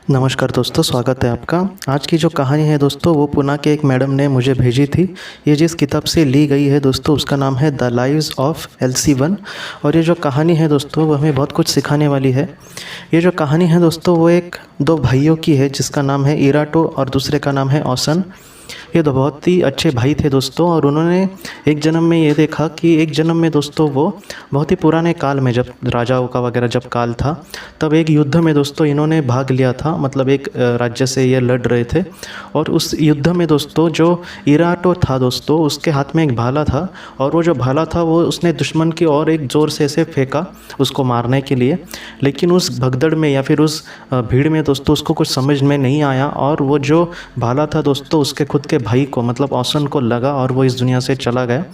नमस्कार दोस्तों, स्वागत है आपका। आज की जो कहानी है दोस्तों, वो पुणे के एक मैडम ने मुझे भेजी थी। ये जिस किताब से ली गई है दोस्तों, उसका नाम है द लाइव्स ऑफ LC1। और ये जो कहानी है दोस्तों, वो हमें बहुत कुछ सिखाने वाली है। ये जो कहानी है दोस्तों, वो एक दो भाइयों की है, जिसका नाम है इराटो और दूसरे का नाम है ओसन। ये दो बहुत ही अच्छे भाई थे दोस्तों, और उन्होंने एक जन्म में ये देखा कि एक जन्म में दोस्तों वो बहुत ही पुराने काल में, जब राजाओं का वगैरह जब काल था, तब एक युद्ध में दोस्तों इन्होंने भाग लिया था। मतलब एक राज्य से ये लड़ रहे थे, और उस युद्ध में दोस्तों जो इराटो था दोस्तों, उसके हाथ में एक भाला था, और वो जो भाला था वो उसने दुश्मन की ओर एक ज़ोर से ऐसे फेंका उसको मारने के लिए। लेकिन उस भगदड़ में या फिर उस भीड़ में दोस्तों उसको कुछ समझ में नहीं आया, और वो जो भाला था दोस्तों उसके खुद के भाई को मतलब ओसन को लगा, और वो इस दुनिया से चला गया।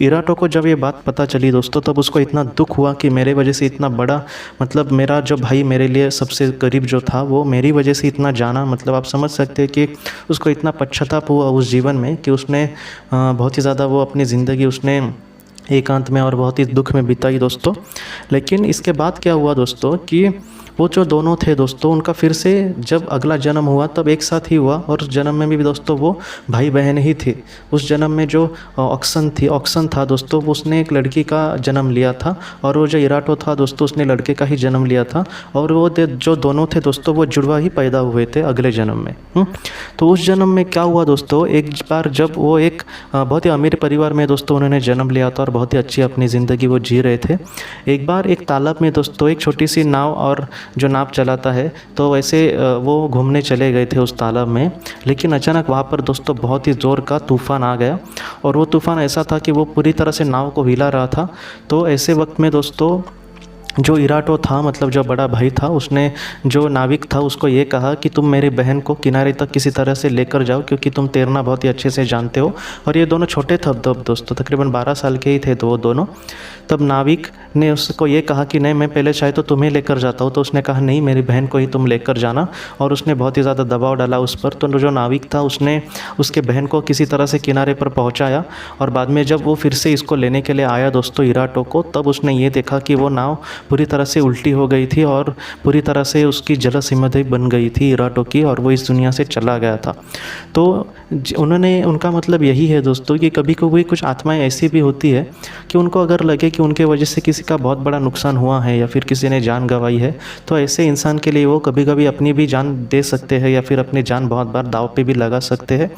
इराटो को जब ये बात पता चली दोस्तों, तब उसको इतना दुख हुआ कि मेरे वजह से इतना बड़ा, मतलब मेरा जो भाई मेरे लिए सबसे करीब जो था, वो मेरी वजह से इतना जाना। मतलब आप समझ सकते हैं कि उसको इतना पश्चाताप हुआ उस जीवन में कि उसने बहुत ही ज़्यादा वो अपनी ज़िंदगी उसने एकांत में और बहुत ही दुख में बिताई दोस्तों। लेकिन इसके बाद क्या हुआ दोस्तों कि वो जो दोनों थे दोस्तों, उनका फिर से जब अगला जन्म हुआ तब एक साथ ही हुआ, और उस जन्म में भी दोस्तों वो भाई बहन ही थे। उस जन्म में जो ऑक्सन था दोस्तों, वो उसने एक लड़की का जन्म लिया था, और वो जो इराटो था दोस्तों, उसने लड़के का ही जन्म लिया था। और वो जो दोनों थे दोस्तों, वो जुड़वा ही पैदा हुए थे अगले जन्म में। तो उस जन्म में क्या हुआ दोस्तों, एक बार जब वो एक बहुत ही अमीर परिवार में दोस्तों उन्होंने जन्म लिया था, और बहुत ही अच्छी अपनी ज़िंदगी वो जी रहे थे। एक बार एक तालाब में दोस्तों एक छोटी सी नाव, और जो नाव चलाता है, तो वैसे वो घूमने चले गए थे उस तालाब में। लेकिन अचानक वहाँ पर दोस्तों बहुत ही ज़ोर का तूफ़ान आ गया, और वो तूफ़ान ऐसा था कि वो पूरी तरह से नाव को हिला रहा था। तो ऐसे वक्त में दोस्तों जो इराटो था, मतलब जो बड़ा भाई था, उसने जो नाविक था उसको ये कहा कि तुम मेरी बहन को किनारे तक किसी तरह से लेकर जाओ, क्योंकि तुम तैरना बहुत ही अच्छे से जानते हो। और ये दोनों छोटे थे तब दोस्तों, तकरीबन 12 साल के ही थे तो वो दोनों। तब नाविक ने उसको ये कहा कि नहीं, मैं पहले चाहे तो तुम्हें लेकर जाता हूँ। तो उसने कहा नहीं, मेरी बहन को ही तुम लेकर जाना। और उसने बहुत ही ज़्यादा दबाव डाला उस पर। तो जो नाविक था उसने उसके बहन को किसी तरह से किनारे पर पहुँचाया, और बाद में जब वो फिर से इसको लेने के लिए आया दोस्तों इराटो को, तब उसने ये देखा कि वो नाव पूरी तरह से उल्टी हो गई थी, और पूरी तरह से उसकी जलसमाधि बन गई थी इराटो की, और वो इस दुनिया से चला गया था। तो उनका मतलब यही है दोस्तों कि कभी कभी कुछ आत्माएं ऐसी भी होती है कि उनको अगर लगे कि उनके वजह से किसी का बहुत बड़ा नुकसान हुआ है, या फिर किसी ने जान गंवाई है, तो ऐसे इंसान के लिए वो कभी कभी अपनी भी जान दे सकते हैं, या फिर अपनी जान बहुत बार दाव पे भी लगा सकते हैं।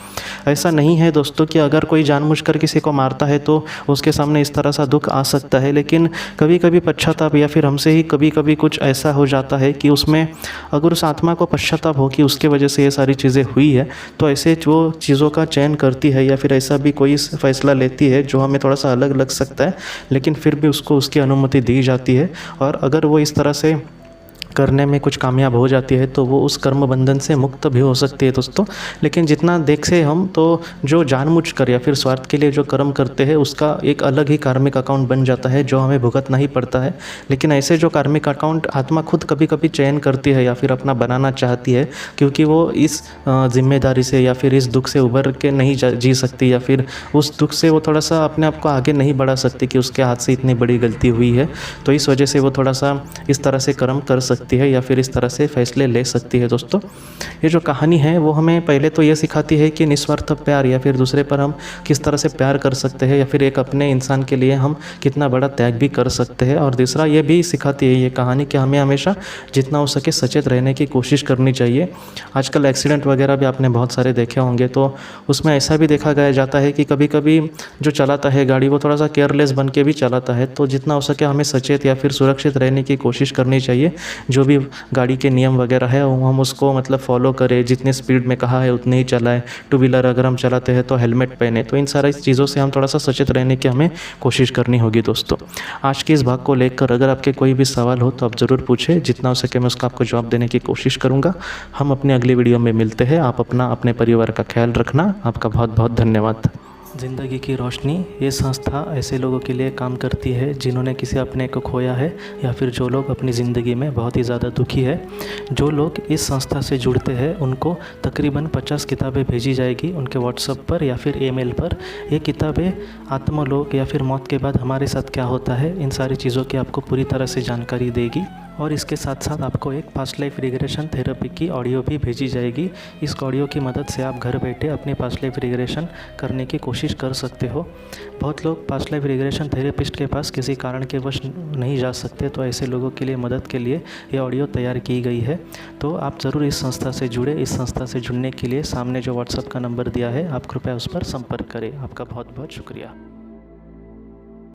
ऐसा नहीं है दोस्तों कि अगर कोई जानबूझकर किसी को मारता है तो उसके सामने इस तरह सा दुख आ सकता है। लेकिन कभी कभी पश्चाताप, या फिर हमसे ही कभी कभी कुछ ऐसा हो जाता है कि उसमें अगर उस आत्मा को पश्चाताप हो कि उसके वजह से ये सारी चीज़ें हुई है, तो ऐसे जो चीज़ों का चयन करती है, या फिर ऐसा भी कोई फैसला लेती है जो हमें थोड़ा सा अलग लग सकता है, लेकिन फिर भी उसको उसकी अनुमति दी जाती है। और अगर वो इस तरह से करने में कुछ कामयाब हो जाती है, तो वो उस कर्म बंधन से मुक्त भी हो सकती है दोस्तों। लेकिन जितना देखे हम, तो जो जानबूझकर या फिर स्वार्थ के लिए जो कर्म करते हैं, उसका एक अलग ही कार्मिक अकाउंट बन जाता है, जो हमें भुगतना ही पड़ता है। लेकिन ऐसे जो कार्मिक अकाउंट आत्मा खुद कभी कभी चयन करती है, या फिर अपना बनाना चाहती है, क्योंकि वो इस जिम्मेदारी से या फिर इस दुख से उभर के नहीं जी सकती, या फिर उस दुख से वो थोड़ा सा अपने आप को आगे नहीं बढ़ा सकती कि उसके हाथ से इतनी बड़ी गलती हुई है। तो इस वजह से वो थोड़ा सा इस तरह से कर्म कर सकती है, या फिर इस तरह से फैसले ले सकती है दोस्तों। ये जो कहानी है वो हमें पहले तो ये सिखाती है कि निस्वार्थ प्यार, या फिर दूसरे पर हम किस तरह से प्यार कर सकते हैं, या फिर एक अपने इंसान के लिए हम कितना बड़ा त्याग भी कर सकते हैं। और दूसरा ये भी सिखाती है ये कहानी कि हमें हमेशा जितना हो सके सचेत रहने की कोशिश करनी चाहिए। आजकल एक्सीडेंट वगैरह भी आपने बहुत सारे देखे होंगे, तो उसमें ऐसा भी देखा गया जाता है कि कभी कभी जो चलाता है गाड़ी, वो थोड़ा सा केयरलेस बन के भी चलाता है। तो जितना हो सके हमें सचेत या फिर सुरक्षित रहने की कोशिश करनी चाहिए। जो भी गाड़ी के नियम वगैरह है हम उसको मतलब फॉलो करें, जितने स्पीड में कहा है उतने ही चलाएं। टू व्हीलर अगर हम चलाते हैं तो हेलमेट पहने। तो इन सारी चीज़ों से हम थोड़ा सा सचेत रहने की हमें कोशिश करनी होगी दोस्तों। आज के इस भाग को लेकर अगर आपके कोई भी सवाल हो तो आप ज़रूर पूछें, जितना हो सके मैं उसका आपको जवाब देने की कोशिश करूँगा। हम अपनी अगली वीडियो में मिलते हैं। आप अपने परिवार का ख्याल रखना। आपका बहुत बहुत धन्यवाद। ज़िंदगी की रोशनी ये संस्था ऐसे लोगों के लिए काम करती है जिन्होंने किसी अपने को खोया है, या फिर जो लोग अपनी ज़िंदगी में बहुत ही ज़्यादा दुखी है। जो लोग इस संस्था से जुड़ते हैं उनको तकरीबन 50 किताबें भेजी जाएगी उनके व्हाट्सएप पर या फिर ईमेल पर। ये किताबें आत्मलोक या फिर मौत के बाद हमारे साथ क्या होता है, इन सारी चीज़ों की आपको पूरी तरह से जानकारी देगी। और इसके साथ साथ आपको एक पास्ट लाइफ रिग्रेशन थेरेपी की ऑडियो भी भेजी जाएगी। इस ऑडियो की मदद से आप घर बैठे अपनी पास्ट लाइफ रिग्रेशन करने की कोशिश कर सकते हो। बहुत लोग पास्ट लाइफ रिग्रेशन थेरेपिस्ट के पास किसी कारण के वश नहीं जा सकते, तो ऐसे लोगों के लिए मदद के लिए ये ऑडियो तैयार की गई है। तो आप ज़रूर इस संस्था से जुड़े। इस संस्था से जुड़ने के लिए सामने जो व्हाट्सएप का नंबर दिया है, आप कृपया उस पर संपर्क करें। आपका बहुत बहुत शुक्रिया।